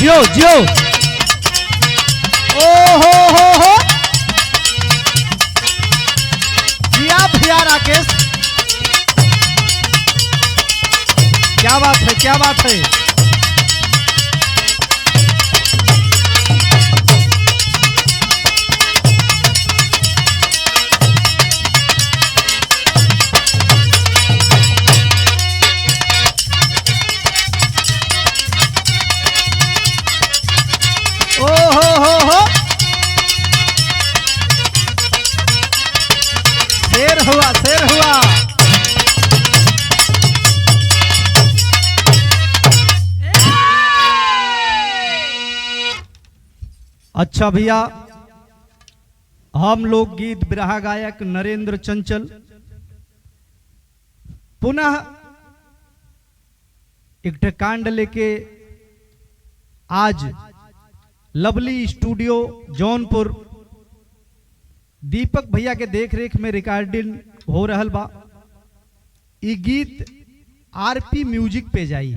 जियो जियो। ओ हो जिया भैया राकेश, क्या बात है क्या बात है। शेर हुआ शेर हुआ। अच्छा भैया, हम लोग गीत बिरहा गायक नरेंद्र चंचल पुनः एक कांड लेके आज लवली स्टूडियो जौनपुर दीपक भैया के देखरेख में रिकॉर्डिंग हो रहल बा। ई गीत आरपी म्यूजिक पे जाई।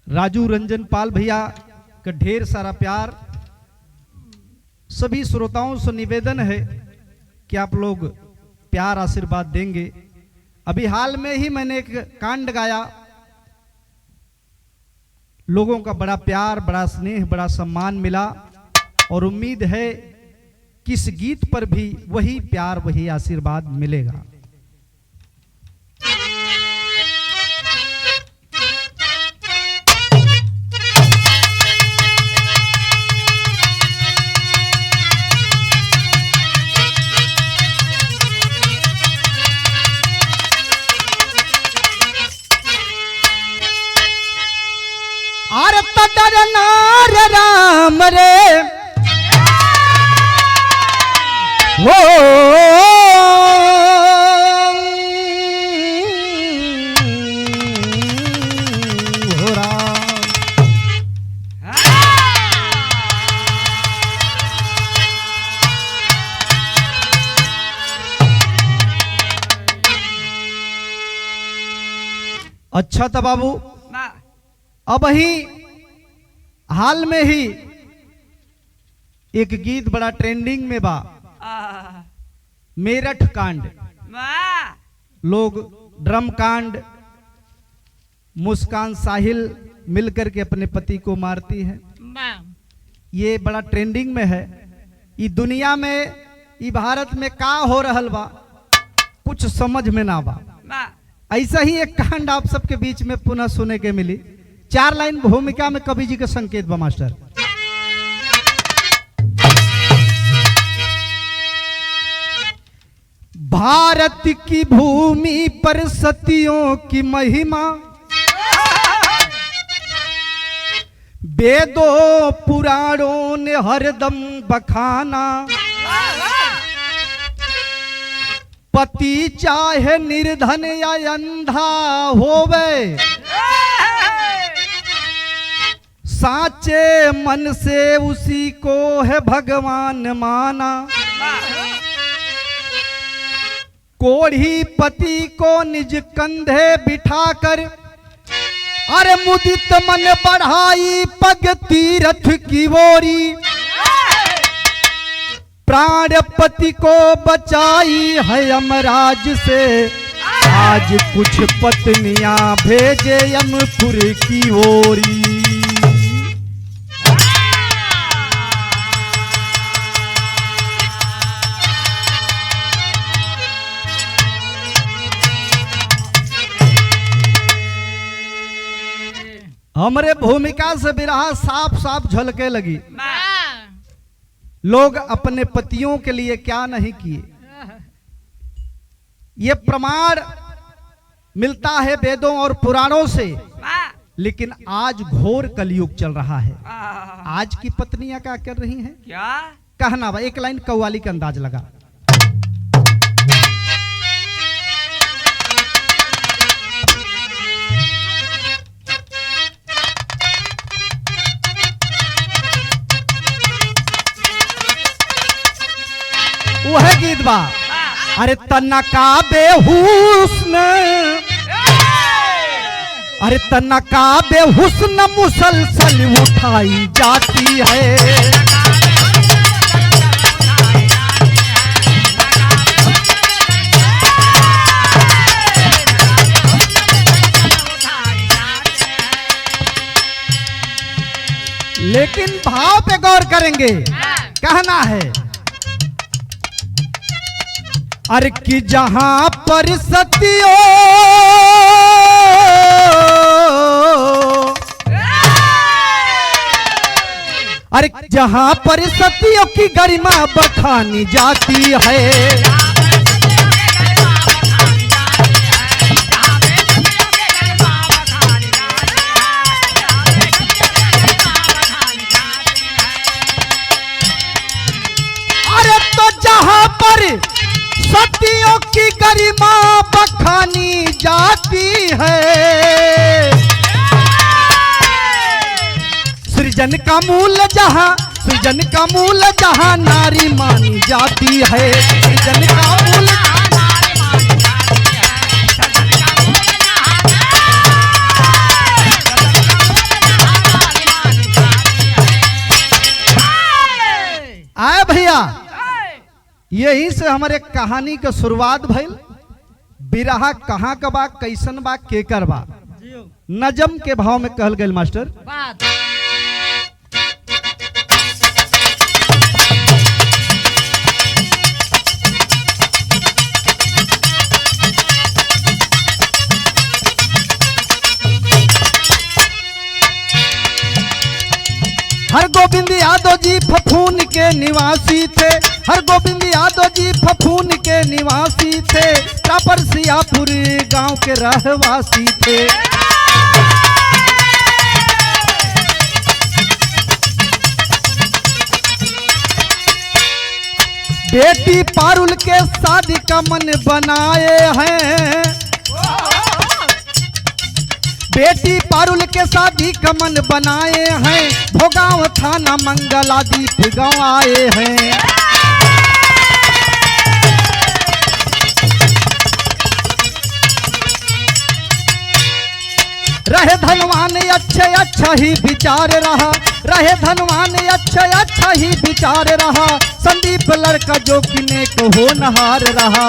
राजू रंजन पाल भैया का ढेर सारा प्यार। सभी श्रोताओं से निवेदन है कि आप लोग प्यार आशीर्वाद देंगे। अभी हाल में ही मैंने एक कांड गाया, लोगों का बड़ा प्यार, बड़ा स्नेह, बड़ा सम्मान मिला और उम्मीद है कि इस गीत पर भी वही प्यार वही आशीर्वाद मिलेगा। आर तडर नार राम रे हो राम। अच्छा था बाबू, अब ही हाल में ही एक गीत बड़ा ट्रेंडिंग में बा, मेरठ कांड। लोग ड्रम कांड, मुस्कान साहिल मिलकर के अपने पति को मारती है। ये बड़ा ट्रेंडिंग में है। ये दुनिया में, ये भारत में का हो रहल बा कुछ समझ में ना बा। ऐसा ही एक कांड आप सबके बीच में पुनः सुने के मिली। 4 लाइन भूमिका में कवि जी का संकेत बा मास्टर। भारत की भूमि पर सतियों की महिमा, वेदों पुराणों ने हरदम बखाना। पति चाहे निर्धन या अंधा होवे, साचे मन से उसी को है भगवान माना। कोढ़ी पति को निज कंधे बिठाकर, अरे मुदित मन बढ़ाई पग तीरथ की ओरी। प्राण पति को बचाई है यमराज से, आज कुछ पत्नियां भेजे यमपुर की ओरी। हमरे भूमिका से बिरहा साफ साफ झलके लगी। लोग अपने पतियों के लिए क्या नहीं किए, ये प्रमाण मिलता है वेदों और पुराणों से। लेकिन आज घोर कलयुग चल रहा है। आज की पत्नियां क्या कर रही हैं, क्या कहना बा। एक लाइन कव्वाली का अंदाज लगा। वह गीत बा, अरे तना का बेहुस्न, अरे तनकाबे हुस्न मुसलसल उठाई जाती है। लेकिन भाव पे गौर करेंगे, कहना है अरे कि जहां पर सतियों अरे जहां पर सतियों की गरिमा बखानी जाती है। जहां पर सतियों की गरिमा बखानी जाती है, सृजन का मूल जहां नारी मानी जाती है। सृजन का मूल आए भैया, यही से हमारे कहानी के शुरुआत भइल। बिरहा कहाँ का बा, कैसन बा, केकर बा, नजम के भाव में कहल गए मास्टर। हर गोविंद यादव जी फफून के निवासी थे। हर गोविंद यादव जी फफून के निवासी थे। प्रॉपर सियापुर गांव के रहवासी थे। बेटी पारुल के शादी का मन बनाए हैं। बेटी पारुल के शादी का मन बनाए हैं। भोगांव थाना मंगलादीप गांव आए हैं। रहे धनवान अच्छा ही विचार रहा। रहे धनवान अच्छा ही विचार रहा। संदीप लड़का जो कि नेक होनहार रहा।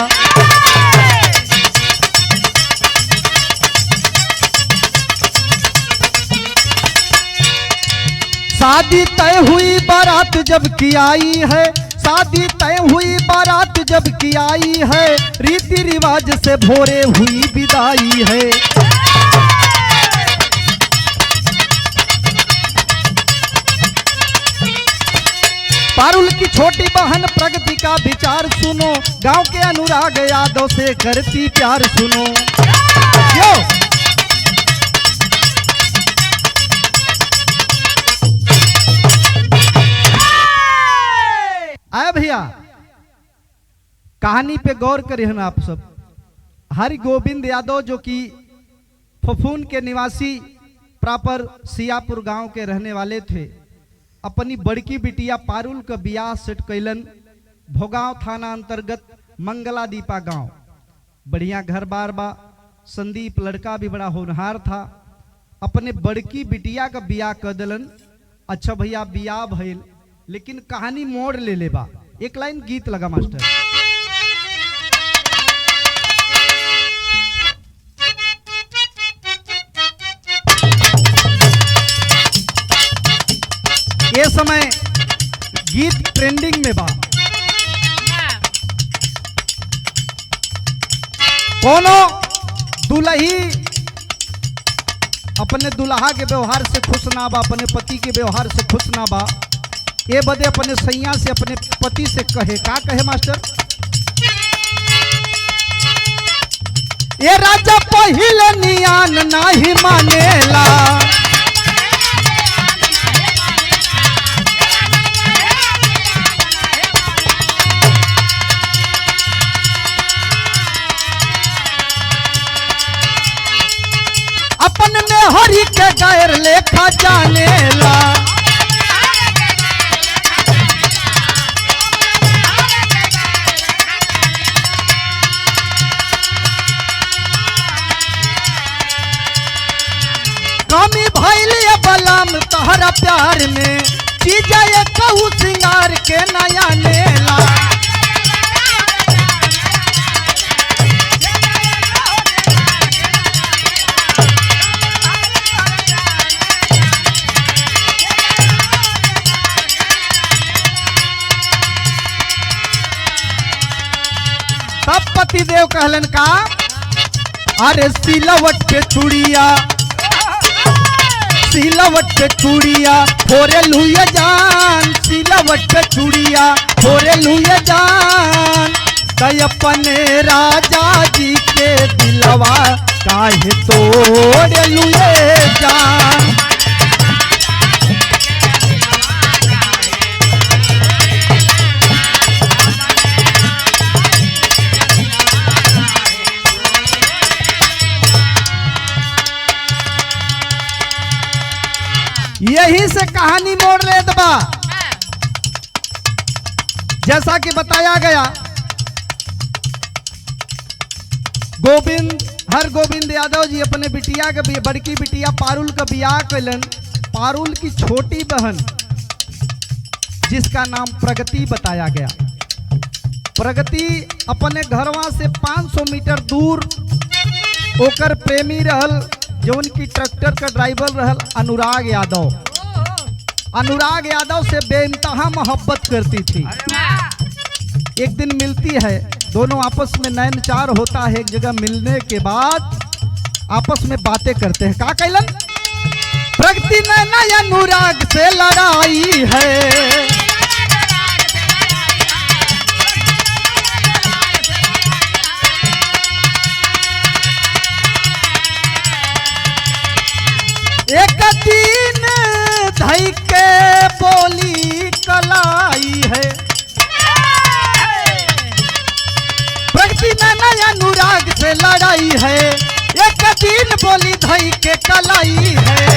शादी तय हुई बारात जब की आई है। शादी तय हुई बारात जब की आई है। रीति रिवाज से भोरे हुई विदाई है। पारुल की छोटी बहन प्रगति का विचार सुनो। गांव के अनुराग यादव से करती प्यार सुनो। क्यों? आए भैया, कहानी पे गौर करें ना आप सब। हरि गोविंद यादव जो कि फफून के निवासी प्रॉपर सियापुर गांव के रहने वाले थे, अपनी बड़की बिटिया पारुल का बियाह सेट कैलन भोगांव थाना अंतर्गत मंगलादीपा गांव। बढ़िया घर बार बा। संदीप लड़का भी बड़ा होनहार था। अपने बड़की बिटिया का बियाह कर दिलन। अच्छा भैया, बियाह भइल, लेकिन कहानी मोड़ ले लेबा। एक लाइन गीत लगा मास्टर। ये समय गीत ट्रेंडिंग में बा। कोनो दुल्ही अपने दुल्हा के व्यवहार से खुश ना बा, अपने पति के व्यवहार से खुश ना बा। ये बदे अपने सैया से, अपने पति से कहे, का कहे मास्टर? ये राजा पहिले नियान नाही मानेला। अपन में हरि के गैर लेखा जानेला। कमी भैली बलम तहरा प्यार में चीज कहू सिंगार के नया नेला। तब पतिदेव कहलन का अरे सिलवट के चूड़िया फोरे लुया जान, सिलवट पे चूड़िया फोरे लुया जान। तय अपने राजा जी के दिलवा काहे तोड़े लुए जान। यही से कहानी मोड़ ले दबा। जैसा कि बताया गया गोविंद यादव जी अपने बिटिया के बड़की बिटिया पारुल का बियाह कैलन। पारुल की छोटी बहन जिसका नाम प्रगति बताया गया, प्रगति अपने घरवा से 500 मीटर दूर ओकर प्रेमी रहल जो उनकी ट्रैक्टर का ड्राइवर रहल अनुराग यादव। अनुराग यादव से बेइंतहा मोहब्बत करती थी। एक दिन मिलती है, दोनों आपस में नैन चार होता है। एक जगह मिलने के बाद आपस में बातें करते हैं। का कैलन प्रगति ने अनुराग से लड़ाई है, एक दिन धई के बोली कलाई है। प्रगति ने अनुराग से लड़ाई है, एक दिन बोली धई के कलाई है।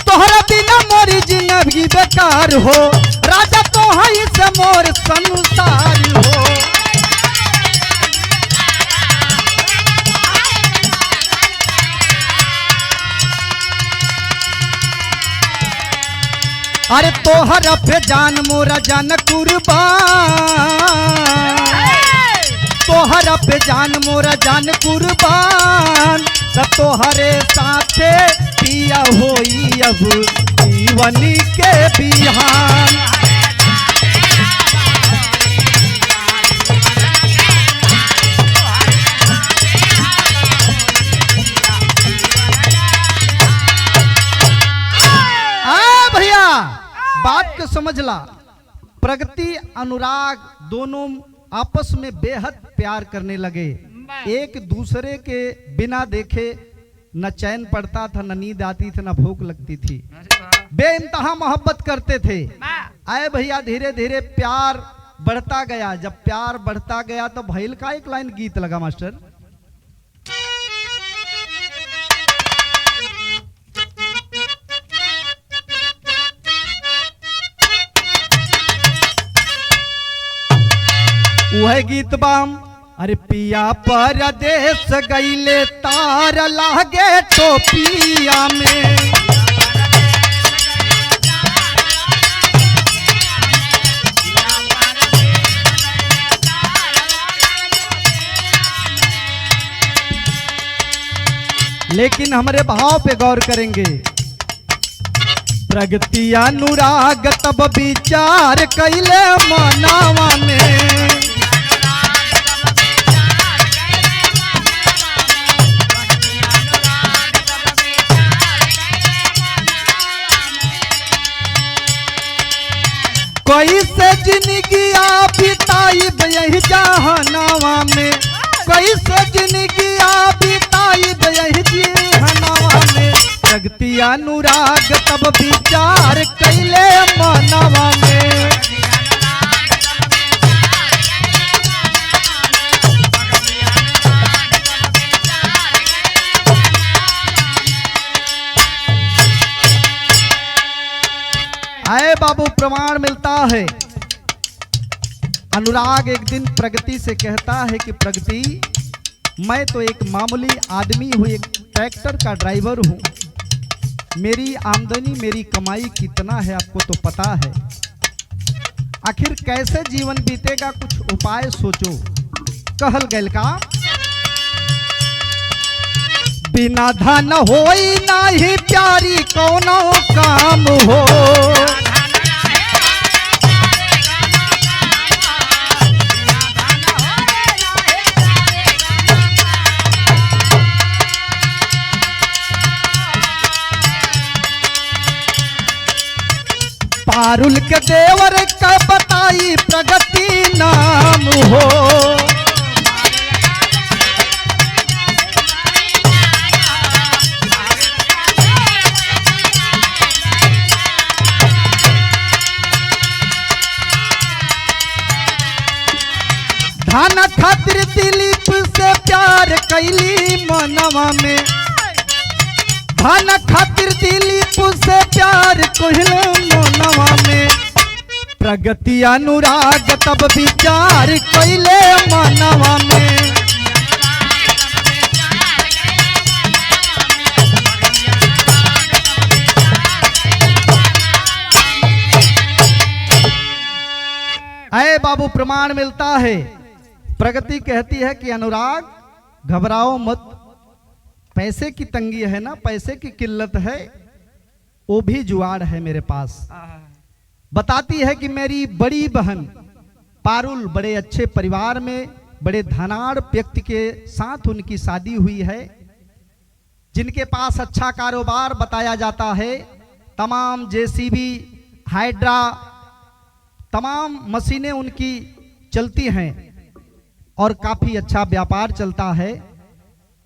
तोहरा बिना मोरी जिंदगी बेकार हो, राजा तो है से मोर संसार हो। अरे तोहरा पे जान मोरा जान कुर्बान, तोहरा पे जान मोरा जान कुर्बान। तोहरे साथे पिया होई अब जीवनी के बिहान। भैया बात को समझला। प्रगति अनुराग दोनों आपस में बेहद प्यार करने लगे। एक दूसरे के बिना देखे न चैन पड़ता था, न नींद आती थी, न भूख लगती थी। बेइंतहा मोहब्बत करते थे। आए भैया धीरे धीरे प्यार बढ़ता गया। जब प्यार बढ़ता गया तो भैल का एक लाइन गीत लगा मास्टर। वह गीत बाम अरे पिया परदेश गईले तार लागे टोपिया में। लेकिन हमारे भाव पे गौर करेंगे। प्रगति अनुराग तब विचार कैले मनावा में। कैसे जिंदगी बिताई यही जहानावा में, कैसे जिंदगी बिताई यही जहानावा में। प्रगति अनुराग तब विचार कैले मनावा में। आए आए बाबू प्रमाण मिलता है। अनुराग एक दिन प्रगति से कहता है कि प्रगति, मैं तो एक मामूली आदमी हूँ, एक ट्रैक्टर का ड्राइवर हूँ। मेरी आमदनी, मेरी कमाई कितना है आपको तो पता है। आखिर कैसे जीवन बीतेगा, कुछ उपाय सोचो। कहल गैल का, बिना धन होई नाही प्यारी कौनो काम हो। पारुल के देवर का बताई प्रगति नाम हो। धन खातिर दिलीप से प्यार कैली मनवा में। धन खातिर दिलीप से प्यार कोहिल मनवा में। प्रगति अनुराग तब विचार कैले मनवा में। आए बाबू प्रमाण मिलता है। प्रगति कहती है कि अनुराग घबराओ मत, पैसे की तंगी है ना, पैसे की किल्लत है, वो भी जुगाड़ है मेरे पास। बताती है कि मेरी बड़ी बहन पारुल बड़े अच्छे परिवार में, बड़े धनाढ़ व्यक्ति के साथ उनकी शादी हुई है, जिनके पास अच्छा कारोबार बताया जाता है। तमाम जेसीबी, हाइड्रा, तमाम मशीनें उनकी चलती हैं और काफी अच्छा व्यापार चलता है।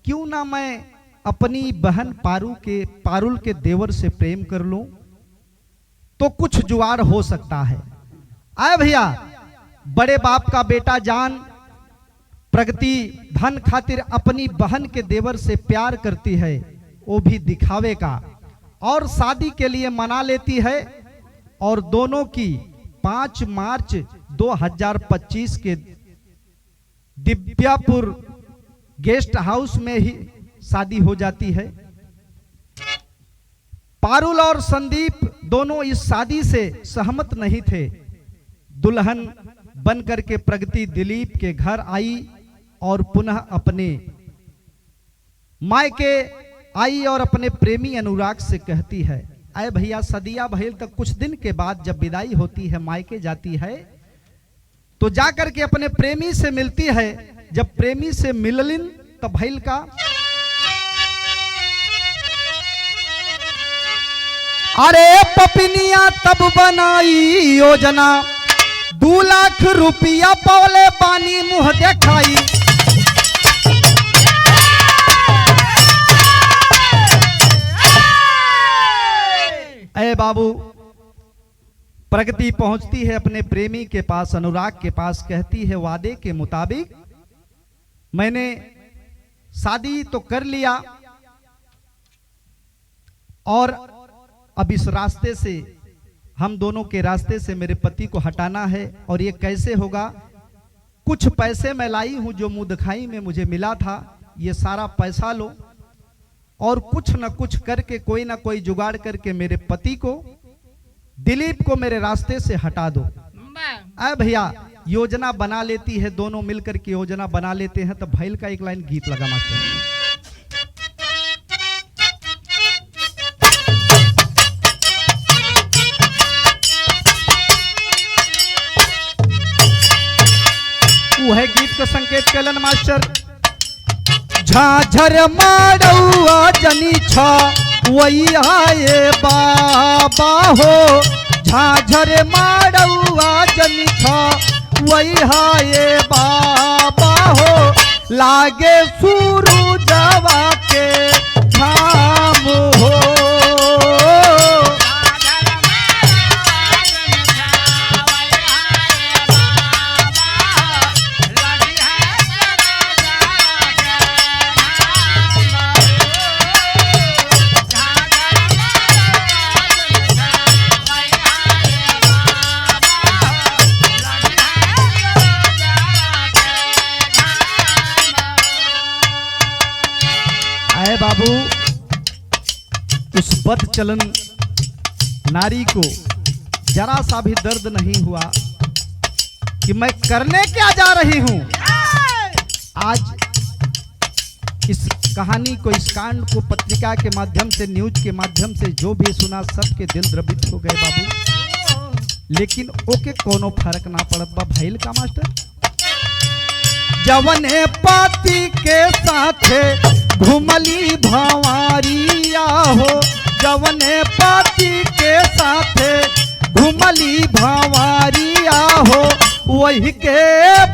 क्यों ना मैं अपनी बहन पारुल के देवर से प्रेम कर लूं, तो कुछ जुगाड़ हो सकता है। आए भैया, बड़े बाप का बेटा जान प्रगति धन खातिर अपनी बहन के देवर से प्यार करती है, वो भी दिखावे का, और शादी के लिए मना लेती है। और दोनों की 5 मार्च 2025 के दिव्यापुर गेस्ट हाउस में ही शादी हो जाती है। पारुल और संदीप दोनों इस शादी से सहमत नहीं थे। दुल्हन बनकर के प्रगति दिलीप के घर आई और पुनः अपने मायके आई और अपने प्रेमी अनुराग से कहती है, अरे भैया सदिया भइल तक कुछ दिन के बाद जब विदाई होती है, मायके जाती है, तो जाकर के अपने प्रेमी से मिलती है। जब प्रेमी से मिललिन तब भइल का, अरे पपिनिया तब बनाई योजना, 2 लाख रुपया पौले पानी मुंह देखाई। अरे बाबू, प्रगति पहुंचती है अपने प्रेमी के पास, अनुराग के पास, कहती है वादे के मुताबिक मैंने शादी तो कर लिया और अब इस रास्ते से, हम दोनों के रास्ते से मेरे पति को हटाना है। और ये कैसे होगा? कुछ पैसे मैं लाई हूं जो मुंह दिखाई में मुझे मिला था, ये सारा पैसा लो और कुछ न कुछ करके, कोई ना कोई जुगाड़ करके मेरे पति को, दिलीप को मेरे रास्ते से हटा दो। अरे भैया, योजना बना लेती है, दोनों मिलकर के योजना बना लेते हैं। तब भैल का एक लाइन गीत लगा मास्टर, वो है गीत का संकेत कलन मास्टर। झाझर मारौआ जनी छा वही आए बाबा हो, झाझर मारौआ जनी छा वही आए बाबा हो, लागे सूरजवा के धाम हो। बाबू उस बद चलन नारी को जरा सा भी दर्द नहीं हुआ कि मैं करने क्या जा रही हूं। आज इस कहानी को, इस कांड को पत्रिका के माध्यम से, न्यूज के माध्यम से जो भी सुना सबके दिल द्रवित हो गए बाबू। लेकिन ओके कोनो फर्क ना पड़त बा भइल का मास्टर। जवने पाती के साथे घुमली भंवरिया हो, जवने पाती के साथे घुमली भंवरिया हो, वही के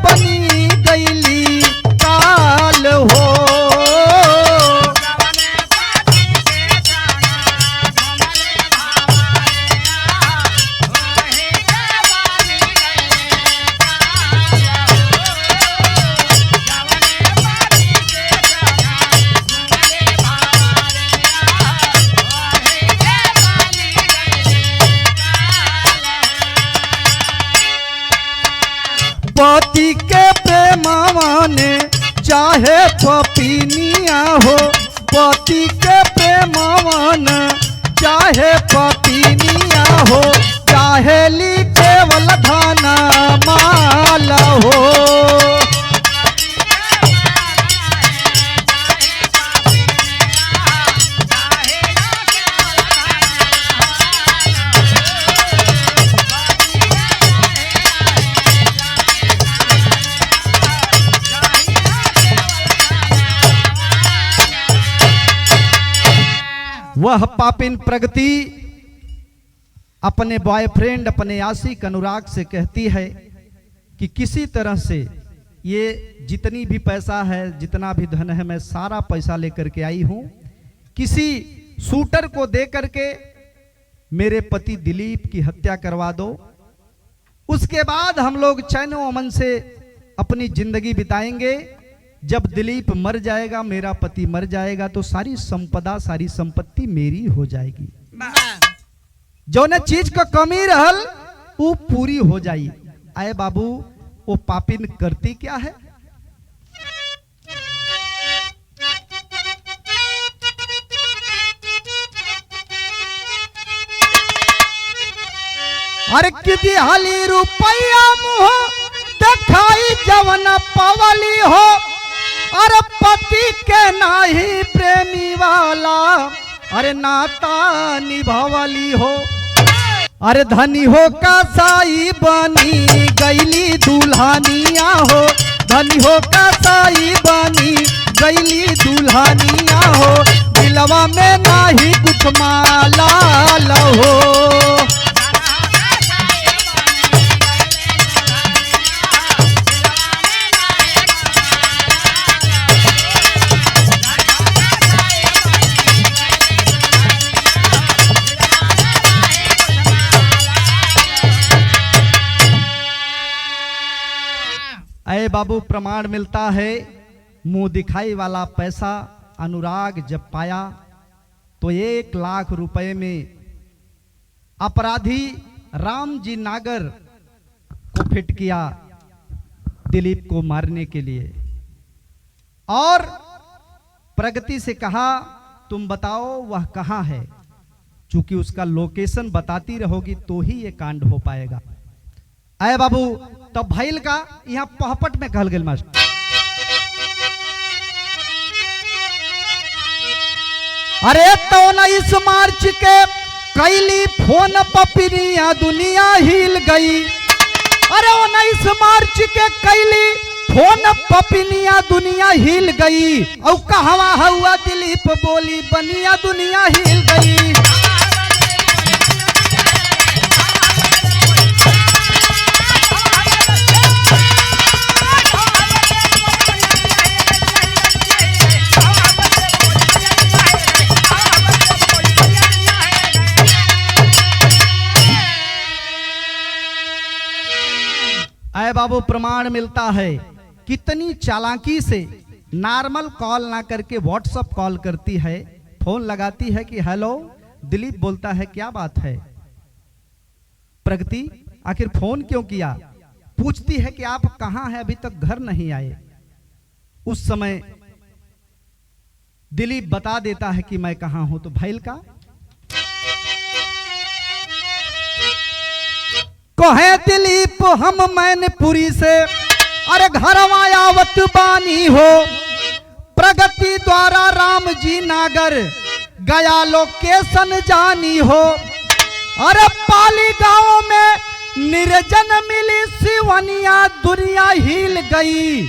बनी गईली काल हो। पति के प्रेमवा ने चाहे पपीनिया हो, पति के प्रेमवा ने चाहे पपीनिया हो, चाहे ली केवल धन माल हो। वह पापिन प्रगति अपने बॉयफ्रेंड, अपने आशिक अनुराग से कहती है कि किसी तरह से ये जितनी भी पैसा है, जितना भी धन है, मैं सारा पैसा लेकर के आई हूं, किसी शूटर को दे करके मेरे पति दिलीप की हत्या करवा दो। उसके बाद हम लोग चैन व अमन से अपनी जिंदगी बिताएंगे। जब दिलीप मर जाएगा, मेरा पति मर जाएगा, तो सारी संपदा, सारी संपत्ति मेरी हो जाएगी। जो न चीज का कमी रहल वो पूरी हो जाई। आए बाबू, वो पापिन करती क्या है? अरे किदी हाली रुपया मुह दिखाई जवन पवली हो, अरे पति के नाही प्रेमी वाला, अरे नाता निभावली हो। अरे धनी हो का साई बनी गईली दुल्हनिया हो, धनी हो का साई बनी गईली दुल्हनिया हो, दिलवा में नाही कुछ माला हो। अरे बाबू, प्रमाण मिलता है। मुंह दिखाई वाला पैसा अनुराग जब पाया तो 1 लाख रुपए में अपराधी रामजी नागर को फिट किया दिलीप को मारने के लिए, और प्रगति से कहा तुम बताओ वह कहां है, चूंकि उसका लोकेशन बताती रहोगी तो ही ये कांड हो पाएगा। आए बाबू, तब भइल का यहाँ पहपट में कहल गेल मास्टर। अरे तो न इस मार्च के कैली फोन पपिनिया दुनिया हिल गई। अरे 19 मार्च के कैली फोन पपिनिया दुनिया हिल गई। और कहवा हुआ दिलीप बोली बनिया दुनिया हिल गई। आए बाबू, प्रमाण मिलता है कितनी चालाकी से नॉर्मल कॉल ना करके व्हाट्सएप कॉल करती है, फोन लगाती है कि हेलो। दिलीप बोलता है क्या बात है प्रगति, आखिर फोन क्यों किया? पूछती है कि आप कहां हैं, अभी तक घर नहीं आए। उस समय दिलीप बता देता है कि मैं कहां हूं। तो भैल का कहे दिलीप हम मैनपुरी से, अरे घर आवत बानी हो, प्रगति द्वारा राम जी नागर गया लोकेशन जानी हो। अरे पाली गांव में निर्जन मिली सिवनिया, दुनिया हिल गई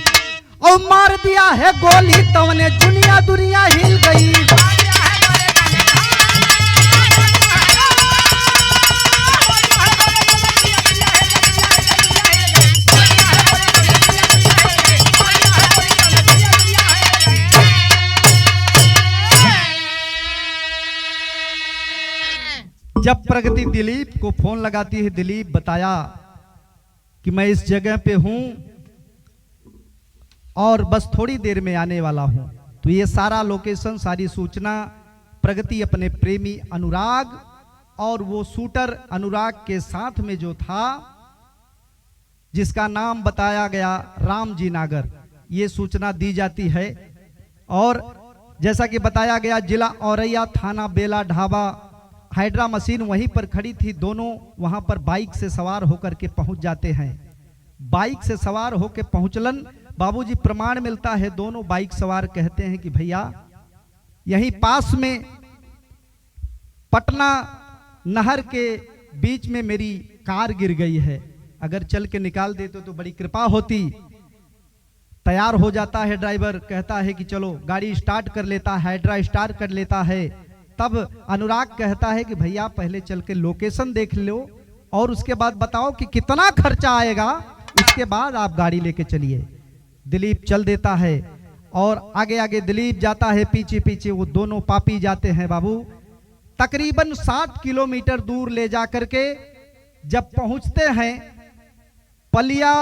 और मार दिया है गोली तवने दुनिया दुनिया हिल गई। जब प्रगति दिलीप को फोन लगाती है, दिलीप बताया कि मैं इस जगह पे हूं और बस थोड़ी देर में आने वाला हूं। तो ये सारा लोकेशन, सारी सूचना प्रगति अपने प्रेमी अनुराग और वो शूटर अनुराग के साथ में जो था, जिसका नाम बताया गया राम जी नागर, ये सूचना दी जाती है। और जैसा कि बताया गया, जिला औरैया, थाना बेला ढाबा, हाइड्रा मशीन वहीं पर खड़ी थी। दोनों वहां पर बाइक से सवार होकर के पहुंच जाते हैं। बाइक से सवार होकर पहुंचलन, बाबूजी प्रमाण मिलता है, दोनों बाइक सवार कहते हैं कि भैया यहीं पास में पटना नहर के बीच में मेरी कार गिर गई है, अगर चल के निकाल देते तो बड़ी कृपा होती। तैयार हो जाता है ड्राइवर, कहता है कि चलो गाड़ी स्टार्ट कर लेता है, हाइड्रा स्टार्ट कर लेता है। तब अनुराग कहता है कि भैया पहले चल के लोकेशन देख लो और उसके बाद बताओ कि कितना खर्चा आएगा, उसके बाद आप गाड़ी लेके चलिए। दिलीप चल देता है और आगे आगे दिलीप जाता है, पीछे पीछे वो दोनों पापी जाते हैं। बाबू तकरीबन 7 किलोमीटर दूर ले जा करके जब पहुंचते हैं पलिया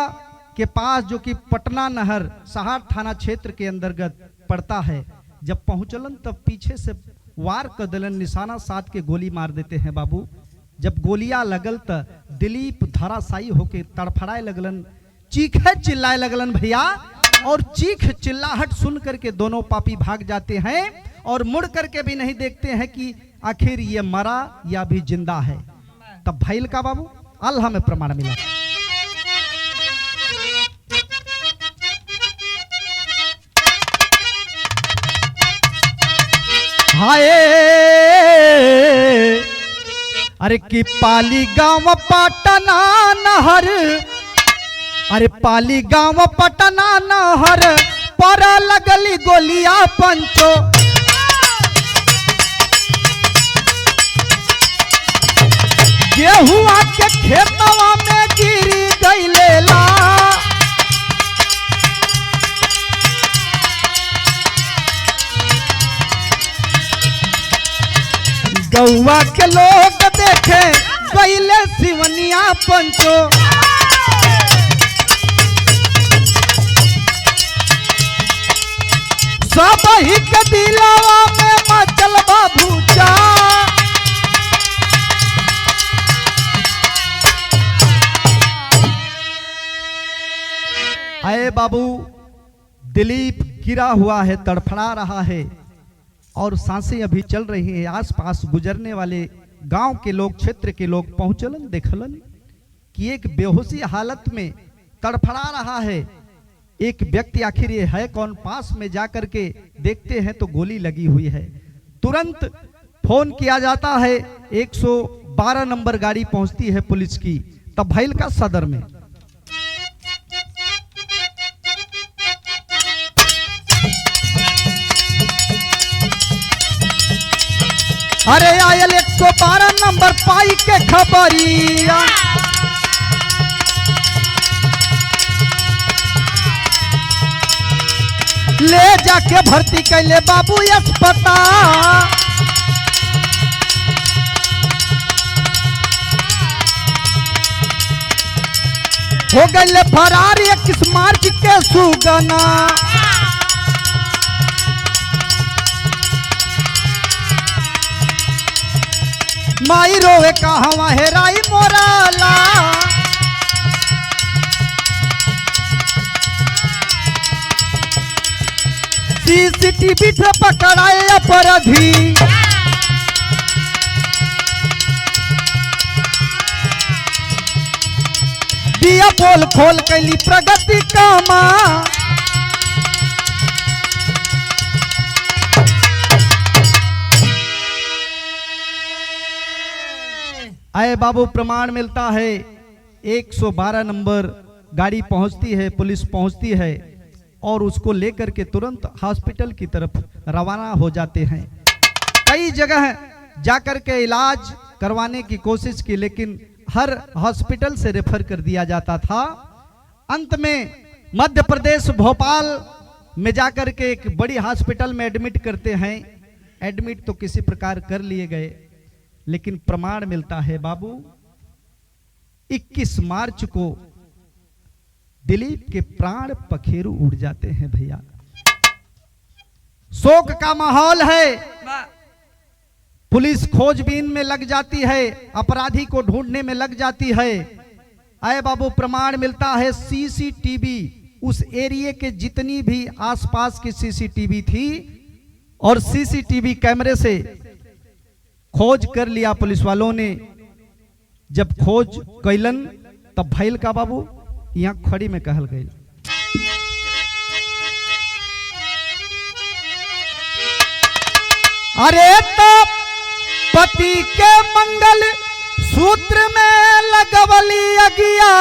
के पास, जो कि पटना नहर सहार थाना क्षेत्र के अंतर्गत पड़ता है, जब पहुंचलन तब पीछे से वार कर दिलन, निशाना साध के गोली मार देते हैं। बाबू जब गोलियां लगल त दिलीप धराशायी होके तड़फड़ाए लगलन, चीखे चिल्लाए लगलन भैया, और चीख चिल्लाहट सुन करके दोनों पापी भाग जाते हैं और मुड़ करके भी नहीं देखते हैं कि आखिर ये मरा या भी जिंदा है। तब भैल का बाबू अल्लाह में प्रमाण मिला। हाय अरे कि पाली गांव पटना नहर, अरे पाली गांव पटना नहर पर लगली गोलिया पंचो। गेहुआ के खेतवा में गिरी गईले ला, गौवा के लोग देखे गईले सिवनिया पंचो। सब ही के दिलवा में मचल बाबूचा, आए बाबू दिलीप गिरा हुआ है, तड़फड़ा रहा है और सांसें अभी चल रही हैं। आसपास गुजरने वाले गांव के लोग, क्षेत्र के लोग पहुंचलन, देखलन कि एक बेहोशी हालत में तड़फड़ा रहा है एक व्यक्ति। आखिर ये है कौन? पास में जाकर के देखते हैं तो गोली लगी हुई है। तुरंत फोन किया जाता है, 112 नंबर गाड़ी पहुंचती है पुलिस की। तब भैल का सदर में अरे आयल 112 नंबर पाई के खबरिया, ले जाके भर्ती कैले बाबू अस्पताल। हो गए फरार 21 मार्च के सुगना, माई रोवे कहवा हेराई मोराला। सीसीटीवी से पकड़ाए अपराधी। दिया पोल खोल कैली प्रगति कामा। आए बाबू प्रमाण मिलता है। 112 नंबर गाड़ी पहुंचती है, पुलिस पहुंचती है और उसको लेकर के तुरंत हॉस्पिटल की तरफ रवाना हो जाते हैं। कई जगह जाकर के इलाज करवाने की कोशिश की, लेकिन हर हॉस्पिटल से रेफर कर दिया जाता था। अंत में मध्य प्रदेश भोपाल में जाकर के एक बड़ी हॉस्पिटल में एडमिट करते हैं। एडमिट तो किसी प्रकार कर लिए गए, लेकिन प्रमाण मिलता है बाबू 21 मार्च को दिलीप के प्राण पखेरु उड़ जाते हैं भैया। शोक का माहौल है। पुलिस खोजबीन में लग जाती है, अपराधी को ढूंढने में लग जाती है। आए बाबू प्रमाण मिलता है सीसीटीवी, उस एरिया के जितनी भी आसपास की सीसीटीवी थी और सीसीटीवी कैमरे से खोज कर लिया पुलिस वालों ने। जब खोज कैलन तब भैल का बाबू यहाँ खड़ी में कहल गई। अरे तो पति के मंगल सूत्र में लगवली अगिया,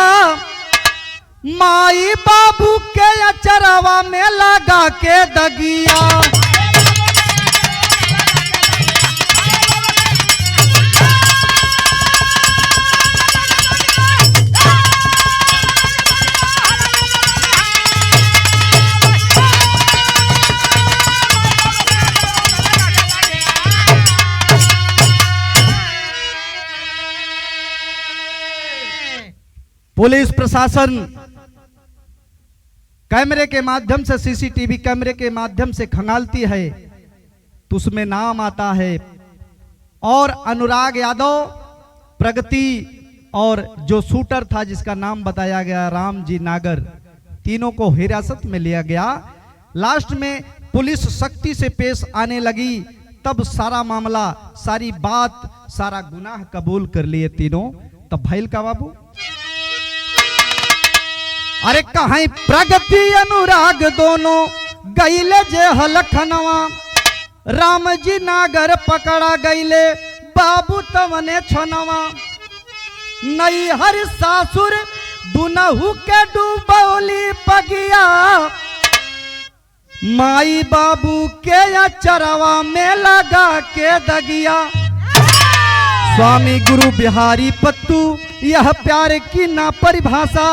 माई बाबू के अचरवा में लगा के दगिया। पुलिस प्रशासन कैमरे के माध्यम से, सीसीटीवी कैमरे के माध्यम से खंगालती है तो उसमें नाम आता है और अनुराग यादव, प्रगति और जो शूटर था जिसका नाम बताया गया रामजी नागर, तीनों को हिरासत में लिया गया। लास्ट में पुलिस सख्ती से पेश आने लगी, तब सारा मामला, सारी बात, सारा गुनाह कबूल कर लिए तीनों। तब भैल का बाबू अरे कहीं प्रगति अनुराग दोनों गईले जे हलखनवा, राम जी नागर पकड़ा गईले बाबू तवने छनवा। नई हर सासुर दुनहु के डूबौली पगिया, माई बाबू के अचरवा में लगा के दगिया। स्वामी गुरु बिहारी पत्तू यह प्यार की ना परिभाषा,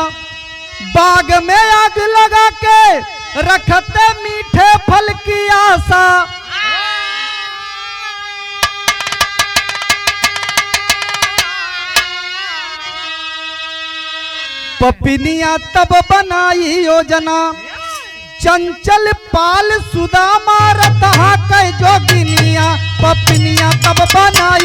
बाग में आग लगा के रखते मीठे फल की आशा। पपिनिया तब बनाई योजना, चंचल पाल सुदामा रतहा कै जोगिनिया। पपिनिया तब बनाई